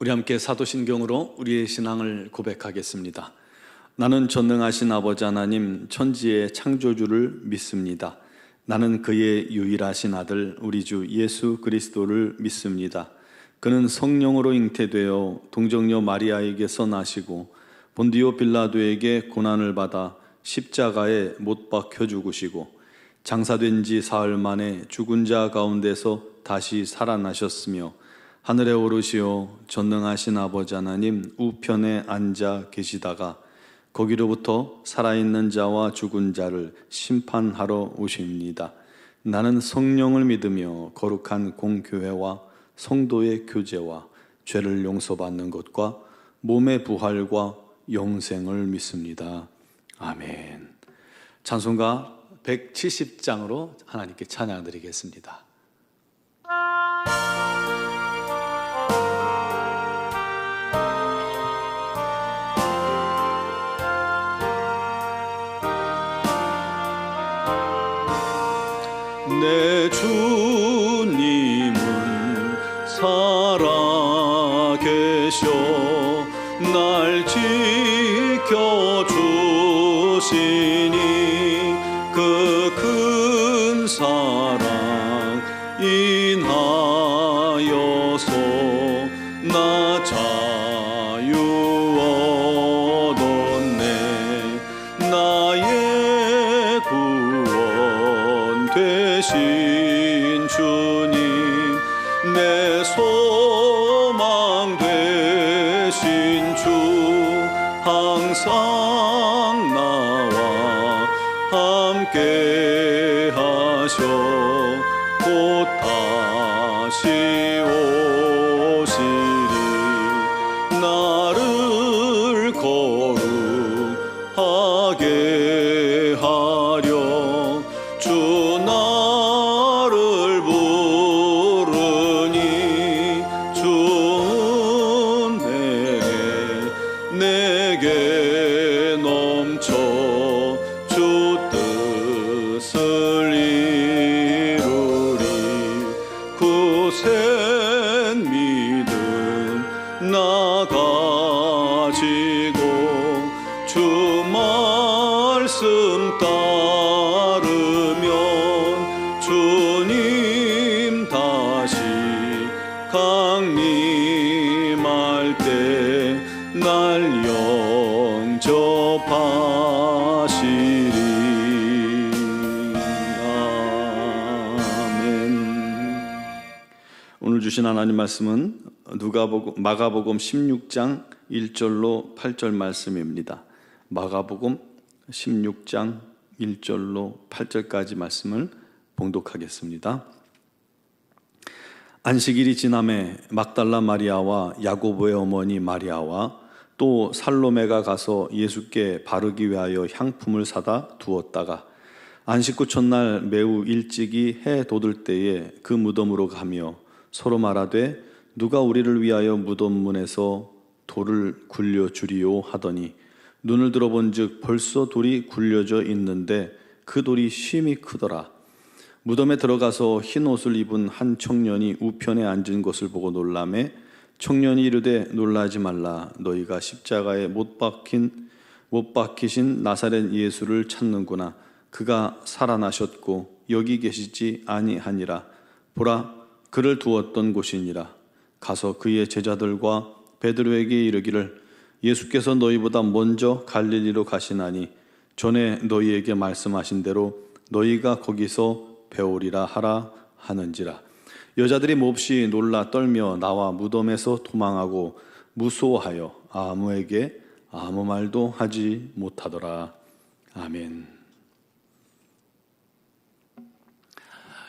우리 함께 사도신경으로 우리의 신앙을 고백하겠습니다. 나는 전능하신 아버지 하나님 천지의 창조주를 믿습니다. 나는 그의 유일하신 아들 우리 주 예수 그리스도를 믿습니다. 그는 성령으로 잉태되어 동정녀 마리아에게서 나시고 본디오 빌라도에게 고난을 받아 십자가에 못 박혀 죽으시고 장사된 지 사흘 만에 죽은 자 가운데서 다시 살아나셨으며 하늘에 오르시어 전능하신 아버지 하나님 우편에 앉아 계시다가 거기로부터 살아있는 자와 죽은 자를 심판하러 오십니다. 나는 성령을 믿으며 거룩한 공교회와 성도의 교제와 죄를 용서받는 것과 몸의 부활과 영생을 믿습니다. 아멘. 찬송가 170장으로 하나님께 찬양 드리겠습니다. 내 주님은 살아계셔 날 지켜주시니 그 큰 사랑 인하여서 나 자유 얻었네. 나의 구원 되신 주님 내 소망 되신 주 항상 나와 함께 하셔 곧 다시 오시리. 나를 거룩하게 하려 주 나를 부르니 주는 내게 넘쳐 주 뜻을 이루리. 굳센 믿음 나 가지고 주 말씀 따르면 주님 다시 강림할 때 날 영접하시리. 아멘. 오늘 주신 하나님 말씀은 마가복음 16장 1절로 8절 말씀입니다. 마가복음 16장 1절로 8절까지 말씀을 봉독하겠습니다. 안식일이 지남에 막달라 마리아와 야고보의 어머니 마리아와 또 살로메가 가서 예수께 바르기 위하여 향품을 사다 두었다가 안식 후 첫날 매우 일찍이 해 돋을 때에 그 무덤으로 가며 서로 말하되 누가 우리를 위하여 무덤 문에서 돌을 굴려주리요 하더니 눈을 들어본즉 벌써 돌이 굴려져 있는데 그 돌이 심히 크더라. 무덤에 들어가서 흰 옷을 입은 한 청년이 우편에 앉은 것을 보고 놀라매 청년이 이르되 놀라지 말라. 너희가 십자가에 못 박히신 나사렛 예수를 찾는구나. 그가 살아나셨고 여기 계시지 아니하니라. 보라, 그를 두었던 곳이니라. 가서 그의 제자들과 베드로에게 이르기를 예수께서 너희보다 먼저 갈릴리로 가시나니 전에 너희에게 말씀하신 대로 너희가 거기서 배우리라 하라 하는지라. 여자들이 몹시 놀라 떨며 나와 무덤에서 도망하고 무소하여 아무에게 아무 말도 하지 못하더라. 아멘.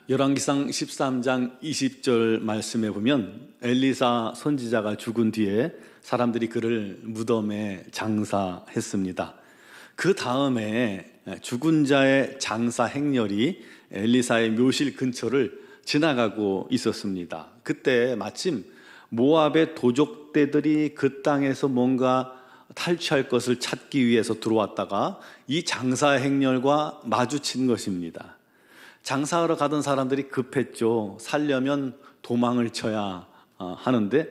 열왕기상 13장 20절 말씀에 보면 엘리사 선지자가 죽은 뒤에 사람들이 그를 무덤에 장사했습니다. 그 다음에 죽은 자의 장사 행렬이 엘리사의 묘실 근처를 지나가고 있었습니다. 그때 마침 모압의 도적대들이 그 땅에서 뭔가 탈취할 것을 찾기 위해서 들어왔다가 이 장사 행렬과 마주친 것입니다. 장사하러 가던 사람들이 급했죠. 살려면 도망을 쳐야 하는데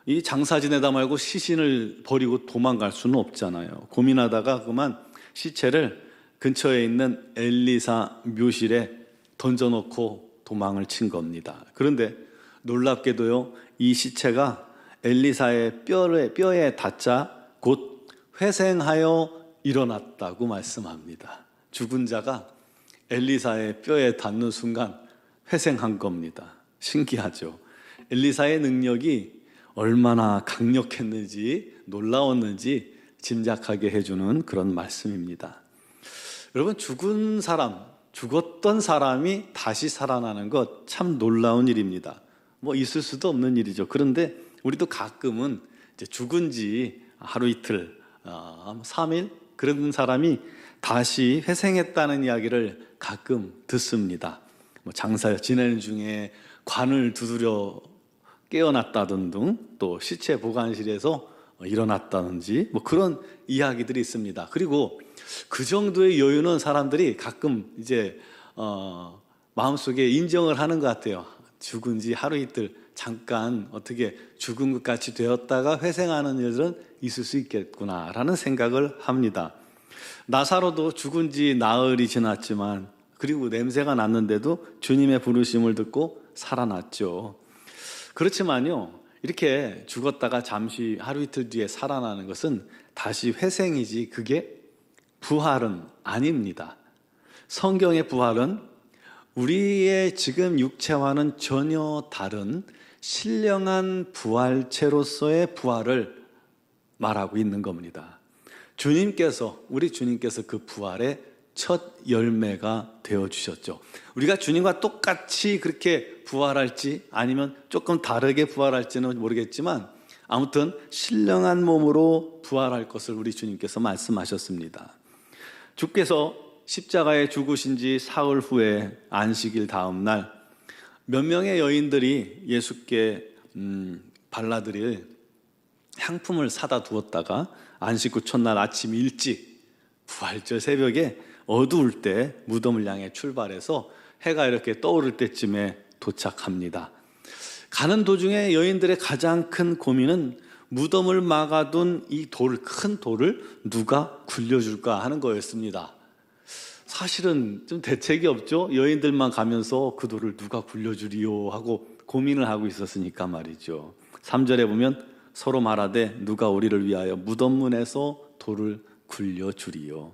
이 장사 지내다 말고 시신을 버리고 도망갈 수는 없잖아요. 고민하다가 그만 시체를 근처에 있는 엘리사 묘실에 던져놓고 도망을 친 겁니다. 그런데 놀랍게도요, 이 시체가 엘리사의 뼈에 닿자 곧 회생하여 일어났다고 말씀합니다. 죽은 자가 엘리사의 뼈에 닿는 순간 회생한 겁니다. 신기하죠? 엘리사의 능력이 얼마나 강력했는지 놀라웠는지 짐작하게 해주는 그런 말씀입니다. 여러분, 죽었던 사람이 다시 살아나는 것 참 놀라운 일입니다. 뭐 있을 수도 없는 일이죠. 그런데 우리도 가끔은 이제 죽은 지 하루 이틀, 3일 그런 사람이 다시 회생했다는 이야기를 가끔 듣습니다. 뭐 장사 지내는 중에 관을 두드려 깨어났다든 등, 또 시체 보관실에서 일어났다든지 뭐 그런 이야기들이 있습니다. 그리고 그 정도의 여유는 사람들이 가끔 이제 마음속에 인정을 하는 것 같아요. 죽은 지 하루 이틀 잠깐 어떻게 죽은 것 같이 되었다가 회생하는 일들은 있을 수 있겠구나라는 생각을 합니다. 나사로도 죽은 지 나흘이 지났지만, 그리고 냄새가 났는데도 주님의 부르심을 듣고 살아났죠. 그렇지만요, 이렇게 죽었다가 잠시 하루 이틀 뒤에 살아나는 것은 다시 회생이지 그게 부활은 아닙니다. 성경의 부활은 우리의 지금 육체와는 전혀 다른 신령한 부활체로서의 부활을 말하고 있는 겁니다. 우리 주님께서 그 부활의 첫 열매가 되어주셨죠. 우리가 주님과 똑같이 그렇게 부활할지 아니면 조금 다르게 부활할지는 모르겠지만, 아무튼 신령한 몸으로 부활할 것을 우리 주님께서 말씀하셨습니다. 주께서 십자가에 죽으신 지 사흘 후에 안식일 다음 날 몇 명의 여인들이 예수께 발라드릴 향품을 사다 두었다가 안식 후 첫날 아침 일찍 부활절 새벽에 어두울 때 무덤을 향해 출발해서 해가 이렇게 떠오를 때쯤에 도착합니다. 가는 도중에 여인들의 가장 큰 고민은 무덤을 막아둔 이 큰 돌을 누가 굴려줄까 하는 거였습니다. 사실은 좀 대책이 없죠. 여인들만 가면서 그 돌을 누가 굴려주리요 하고 고민을 하고 있었으니까 말이죠. 3절에 보면 서로 말하되 누가 우리를 위하여 무덤문에서 돌을 굴려주리요.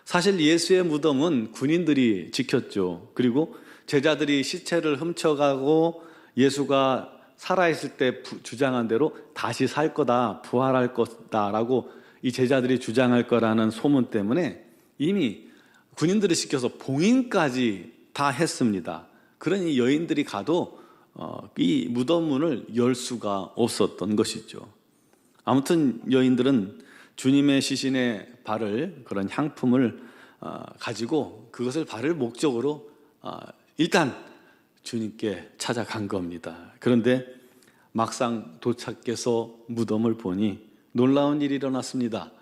사실 예수의 무덤은 군인들이 지켰죠. 그리고 제자들이 시체를 훔쳐가고 예수가 살아있을 때 주장한 대로 다시 살 거다, 부활할 거다라고 이 제자들이 주장할 거라는 소문 때문에 이미 군인들을 시켜서 봉인까지 다 했습니다. 그러니 여인들이 가도 이 무덤 문을 열 수가 없었던 것이죠. 아무튼 여인들은 주님의 시신에 바를 그런 향품을 가지고 그것을 바를 목적으로 일단 주님께 찾아간 겁니다. 그런데 막상 도착해서 무덤을 보니 놀라운 일이 일어났습니다.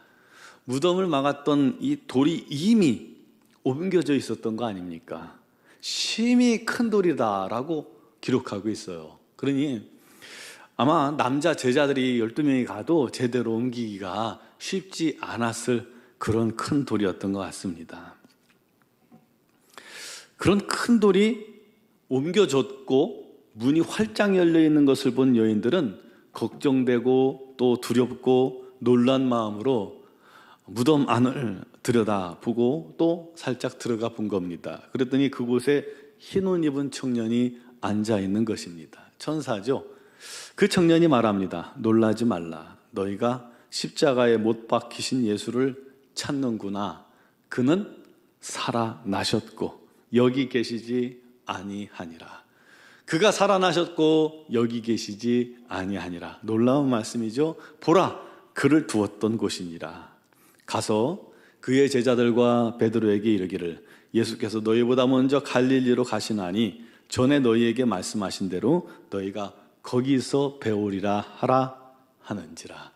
무덤을 막았던 이 돌이 이미 옮겨져 있었던 거 아닙니까? 심히 큰 돌이다라고 기록하고 있어요. 그러니 아마 남자 제자들이 12명이 가도 제대로 옮기기가 쉽지 않았을 그런 큰 돌이었던 것 같습니다. 그런 큰 돌이 옮겨졌고 문이 활짝 열려 있는 것을 본 여인들은 걱정되고 또 두렵고 놀란 마음으로 무덤 안을 들여다보고 또 살짝 들어가 본 겁니다. 그랬더니 그곳에 흰 옷 입은 청년이 앉아 있는 것입니다. 천사죠. 그 청년이 말합니다. 놀라지 말라. 너희가 십자가에 못 박히신 예수를 찾는구나. 그는 살아나셨고 여기 계시지 아니하니라. 그가 살아나셨고 여기 계시지 아니하니라. 놀라운 말씀이죠. 보라, 그를 두었던 곳이니라. 가서 그의 제자들과 베드로에게 이르기를 예수께서 너희보다 먼저 갈릴리로 가시나니 전에 너희에게 말씀하신 대로 너희가 거기서 배우리라 하라 하는지라.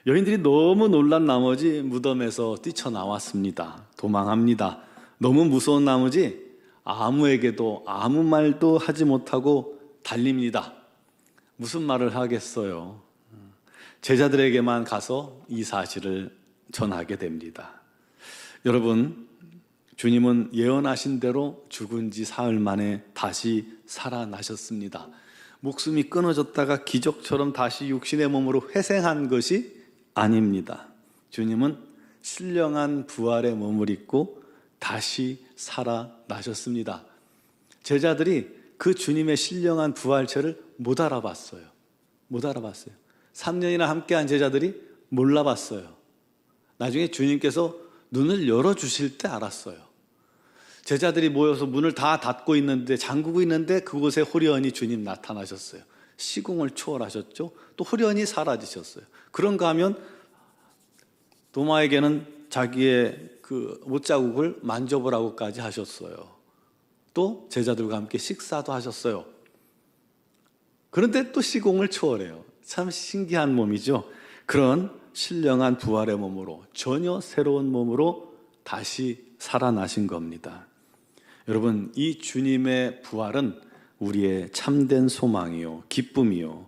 여인들이 너무 놀란 나머지 무덤에서 뛰쳐나왔습니다. 도망합니다. 너무 무서운 나머지 아무에게도 아무 말도 하지 못하고 달립니다. 무슨 말을 하겠어요? 제자들에게만 가서 이 사실을 전하게 됩니다. 여러분, 주님은 예언하신 대로 죽은 지 사흘 만에 다시 살아나셨습니다. 목숨이 끊어졌다가 기적처럼 다시 육신의 몸으로 회생한 것이 아닙니다. 주님은 신령한 부활의 몸을 입고 다시 살아나셨습니다. 제자들이 그 주님의 신령한 부활체를 못 알아봤어요. 3년이나 함께한 제자들이 몰라봤어요. 나중에 주님께서 눈을 열어주실 때 알았어요. 제자들이 모여서 문을 다 닫고 있는데, 잠그고 있는데 그곳에 호련히 주님 나타나셨어요. 시공을 초월하셨죠. 또 호련히 사라지셨어요. 그런가 하면 도마에게는 자기의 그 못자국을 만져보라고까지 하셨어요. 또 제자들과 함께 식사도 하셨어요. 그런데 또 시공을 초월해요. 참 신기한 몸이죠. 그런 신령한 부활의 몸으로, 전혀 새로운 몸으로 다시 살아나신 겁니다. 여러분, 이 주님의 부활은 우리의 참된 소망이요, 기쁨이요,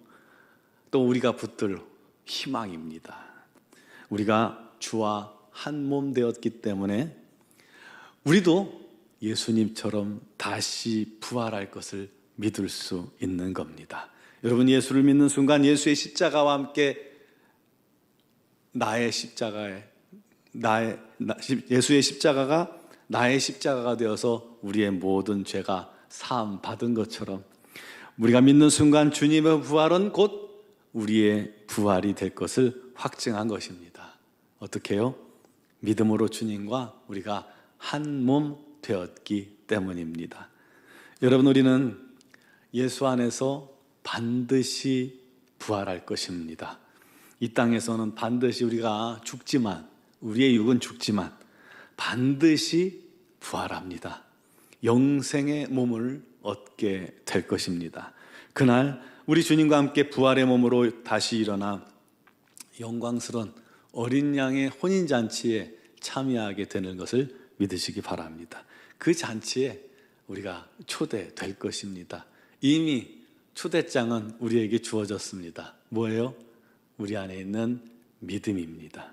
또 우리가 붙들 희망입니다. 우리가 주와 한 몸 되었기 때문에 우리도 예수님처럼 다시 부활할 것을 믿을 수 있는 겁니다. 여러분, 예수를 믿는 순간 예수의 십자가와 함께 예수의 십자가가 나의 십자가가 되어서 우리의 모든 죄가 사함 받은 것처럼, 우리가 믿는 순간 주님의 부활은 곧 우리의 부활이 될 것을 확증한 것입니다. 어떻게 해요? 믿음으로 주님과 우리가 한 몸 되었기 때문입니다. 여러분, 우리는 예수 안에서 반드시 부활할 것입니다. 이 땅에서는 반드시 우리가 죽지만, 우리의 육은 죽지만 반드시 부활합니다. 영생의 몸을 얻게 될 것입니다. 그날 우리 주님과 함께 부활의 몸으로 다시 일어나 영광스러운 어린 양의 혼인잔치에 참여하게 되는 것을 믿으시기 바랍니다. 그 잔치에 우리가 초대될 것입니다. 이미 초대장은 우리에게 주어졌습니다. 뭐예요? 우리 안에 있는 믿음입니다.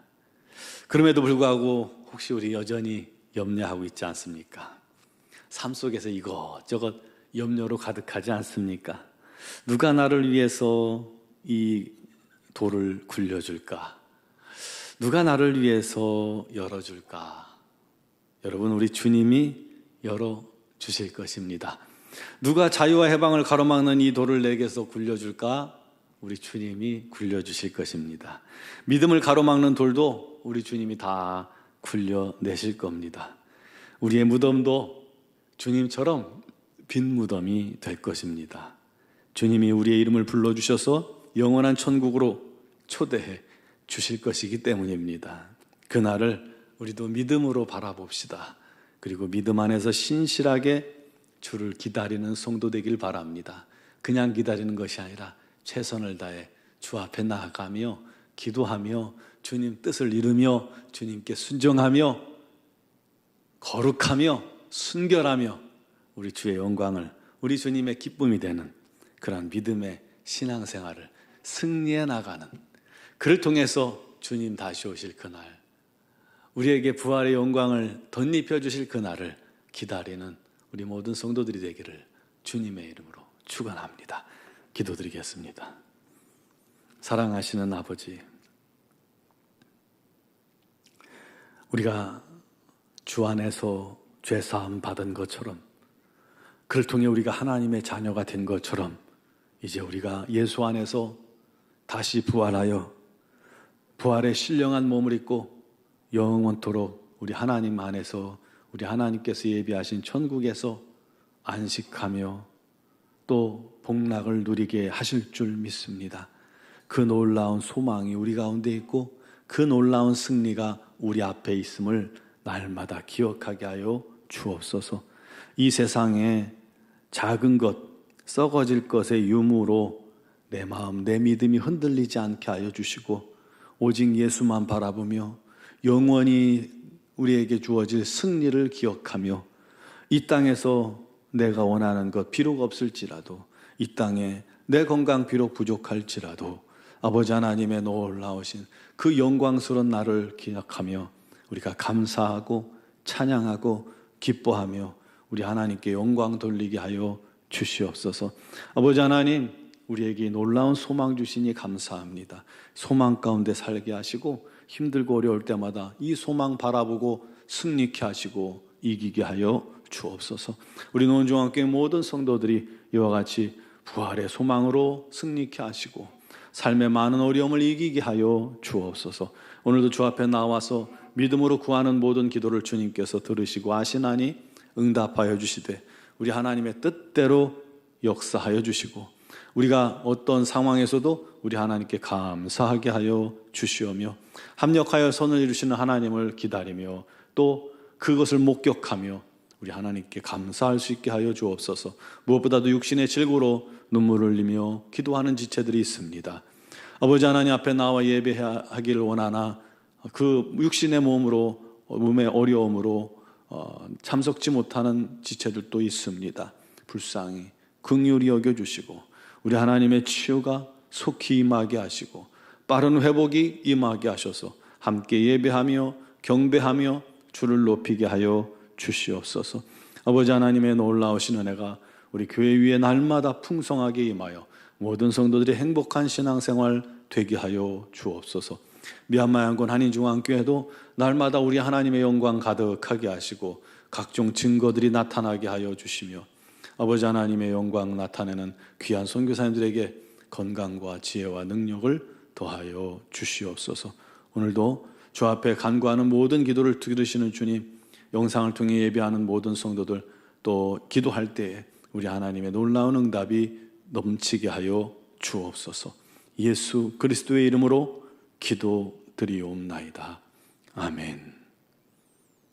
그럼에도 불구하고 혹시 우리 여전히 염려하고 있지 않습니까? 삶 속에서 이것저것 염려로 가득하지 않습니까? 누가 나를 위해서 이 돌을 굴려줄까? 누가 나를 위해서 열어줄까? 여러분, 우리 주님이 열어주실 것입니다. 누가 자유와 해방을 가로막는 이 돌을 내게서 굴려줄까? 우리 주님이 굴려주실 것입니다. 믿음을 가로막는 돌도 우리 주님이 다 굴려내실 겁니다. 우리의 무덤도 주님처럼 빈 무덤이 될 것입니다. 주님이 우리의 이름을 불러주셔서 영원한 천국으로 초대해 주실 것이기 때문입니다. 그날을 우리도 믿음으로 바라봅시다. 그리고 믿음 안에서 신실하게 주를 기다리는 성도 되길 바랍니다. 그냥 기다리는 것이 아니라 최선을 다해 주 앞에 나아가며 기도하며 주님 뜻을 이루며 주님께 순종하며 거룩하며 순결하며 우리 주의 영광을, 우리 주님의 기쁨이 되는 그런 믿음의 신앙생활을 승리해 나가는, 그를 통해서 주님 다시 오실 그날, 우리에게 부활의 영광을 덧입혀 주실 그날을 기다리는 우리 모든 성도들이 되기를 주님의 이름으로 축원합니다. 기도드리겠습니다. 사랑하시는 아버지, 우리가 주 안에서 죄사함 받은 것처럼, 그를 통해 우리가 하나님의 자녀가 된 것처럼, 이제 우리가 예수 안에서 다시 부활하여 부활의 신령한 몸을 입고 영원토록 우리 하나님 안에서, 우리 하나님께서 예비하신 천국에서 안식하며 또 복락을 누리게 하실 줄 믿습니다. 그 놀라운 소망이 우리 가운데 있고 그 놀라운 승리가 우리 앞에 있음을 날마다 기억하게 하여 주옵소서. 이 세상에 작은 것, 썩어질 것의 유무로 내 마음, 내 믿음이 흔들리지 않게 하여 주시고 오직 예수만 바라보며 영원히 우리에게 주어질 승리를 기억하며 이 땅에서 내가 원하는 것 비록 없을지라도 이 땅에 내 건강 비록 부족할지라도 아버지 하나님의 놀라우신 그 영광스러운 나를 기억하며 우리가 감사하고 찬양하고 기뻐하며 우리 하나님께 영광 돌리게 하여 주시옵소서. 아버지 하나님, 우리에게 놀라운 소망 주시니 감사합니다. 소망 가운데 살게 하시고 힘들고 어려울 때마다 이 소망 바라보고 승리케 하시고 이기게 하여 주옵소서. 우리 노원중앙교회 모든 성도들이 이와 같이 부활의 소망으로 승리케 하시고 삶의 많은 어려움을 이기게 하여 주옵소서. 오늘도 주 앞에 나와서 믿음으로 구하는 모든 기도를 주님께서 들으시고 아시나니 응답하여 주시되 우리 하나님의 뜻대로 역사하여 주시고 우리가 어떤 상황에서도 우리 하나님께 감사하게 하여 주시오며 합력하여 선을 이루시는 하나님을 기다리며 또 그것을 목격하며 우리 하나님께 감사할 수 있게 하여 주옵소서. 무엇보다도 육신의 질고로 눈물을 흘리며 기도하는 지체들이 있습니다. 아버지 하나님 앞에 나와 예배하기를 원하나 그 육신의 몸의 어려움으로 참석지 못하는 지체들도 있습니다. 불쌍히 긍휼히 여겨주시고 우리 하나님의 치유가 속히 임하게 하시고 빠른 회복이 임하게 하셔서 함께 예배하며 경배하며 주를 높이게 하여 주시옵소서. 아버지 하나님의 놀라우신 은혜가 우리 교회 위에 날마다 풍성하게 임하여 모든 성도들이 행복한 신앙생활 되게 하여 주옵소서. 미얀마 양곤 한인중앙교회도 날마다 우리 하나님의 영광 가득하게 하시고 각종 증거들이 나타나게 하여 주시며 아버지 하나님의 영광 나타내는 귀한 선교사님들에게 건강과 지혜와 능력을 더하여 주시옵소서. 오늘도 주 앞에 간구하는 모든 기도를 들으시는 주님, 영상을 통해 예배하는 모든 성도들 또 기도할 때에 우리 하나님의 놀라운 응답이 넘치게 하여 주옵소서. 예수 그리스도의 이름으로 기도드리옵나이다. 아멘.